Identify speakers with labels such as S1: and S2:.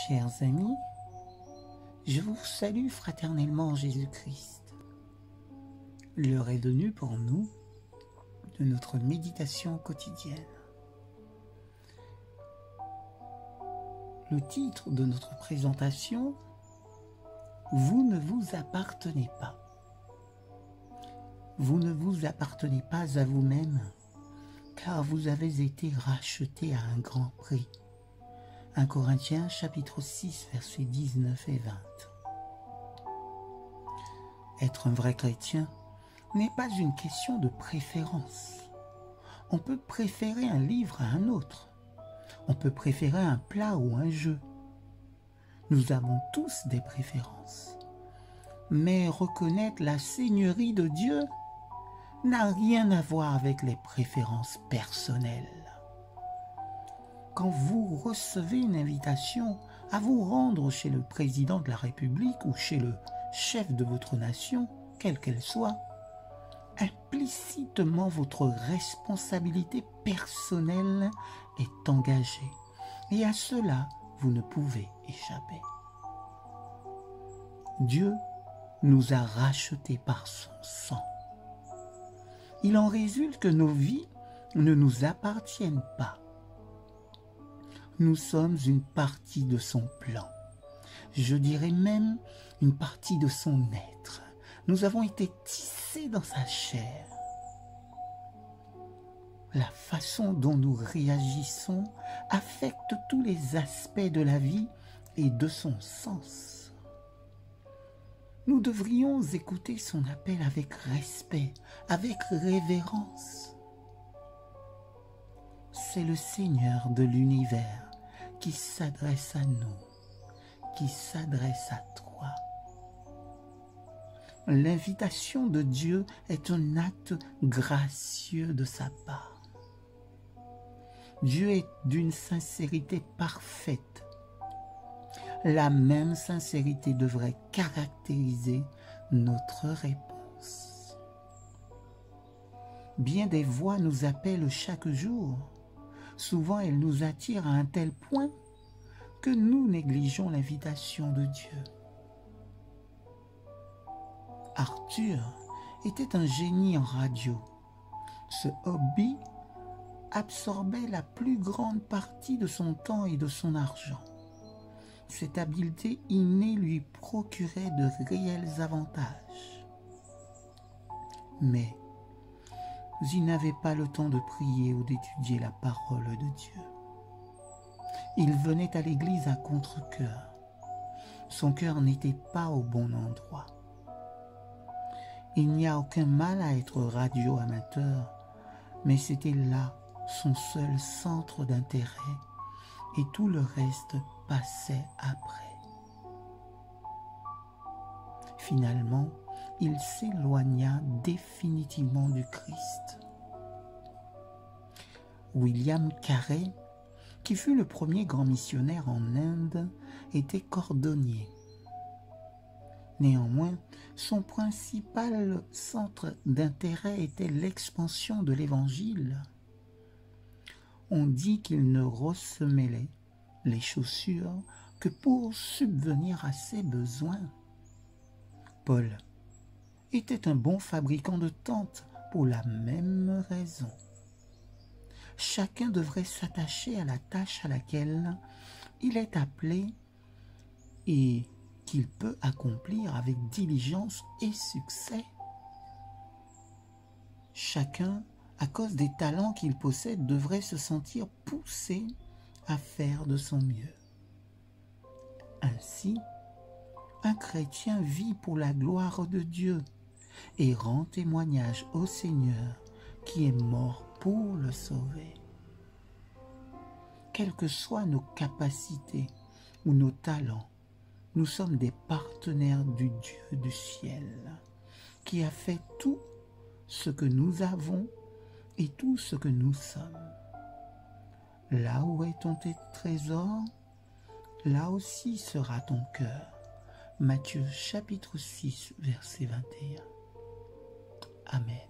S1: Chers amis, je vous salue fraternellement en Jésus-Christ. L'heure est venue pour nous de notre méditation quotidienne. Le titre de notre présentation, « Vous ne vous appartenez pas ». Vous ne vous appartenez pas à vous-même, car vous avez été rachetés à un grand prix. 1 Corinthiens chapitre 6, versets 19 et 20. Être un vrai chrétien n'est pas une question de préférence. On peut préférer un livre à un autre. On peut préférer un plat ou un jeu. Nous avons tous des préférences. Mais reconnaître la seigneurie de Dieu n'a rien à voir avec les préférences personnelles. Quand vous recevez une invitation à vous rendre chez le président de la République ou chez le chef de votre nation, quelle qu'elle soit, implicitement votre responsabilité personnelle est engagée. Et à cela, vous ne pouvez échapper. Dieu nous a rachetés par son sang. Il en résulte que nos vies ne nous appartiennent pas. Nous sommes une partie de son plan. Je dirais même une partie de son être. Nous avons été tissés dans sa chair. La façon dont nous réagissons affecte tous les aspects de la vie et de son sens. Nous devrions écouter son appel avec respect, avec révérence. C'est le Seigneur de l'univers qui s'adresse à nous, qui s'adresse à toi. L'invitation de Dieu est un acte gracieux de sa part. Dieu est d'une sincérité parfaite. La même sincérité devrait caractériser notre réponse. Bien des voix nous appellent chaque jour. Souvent, elles nous attirent à un tel point que nous négligeons l'invitation de Dieu. Arthur était un génie en radio. Ce hobby absorbait la plus grande partie de son temps et de son argent. Cette habileté innée lui procurait de réels avantages. Mais il n'avait pas le temps de prier ou d'étudier la parole de Dieu. Il venait à l'église à contre-cœur. Son cœur n'était pas au bon endroit. Il n'y a aucun mal à être radio-amateur, mais c'était là son seul centre d'intérêt et tout le reste passait après. Finalement, il s'éloigna définitivement du Christ. William Carey, qui fut le premier grand missionnaire en Inde, était cordonnier. Néanmoins, son principal centre d'intérêt était l'expansion de l'Évangile. On dit qu'il ne ressemait les chaussures que pour subvenir à ses besoins. Paul était un bon fabricant de tentes pour la même raison. Chacun devrait s'attacher à la tâche à laquelle il est appelé et qu'il peut accomplir avec diligence et succès. Chacun, à cause des talents qu'il possède, devrait se sentir poussé à faire de son mieux. Ainsi, un chrétien vit pour la gloire de Dieu et rend témoignage au Seigneur qui est mort pour le sauver. Quelles que soient nos capacités ou nos talents, nous sommes des partenaires du Dieu du ciel qui a fait tout ce que nous avons et tout ce que nous sommes. Là où est ton trésor, là aussi sera ton cœur. Matthieu chapitre 6, verset 21. Amen.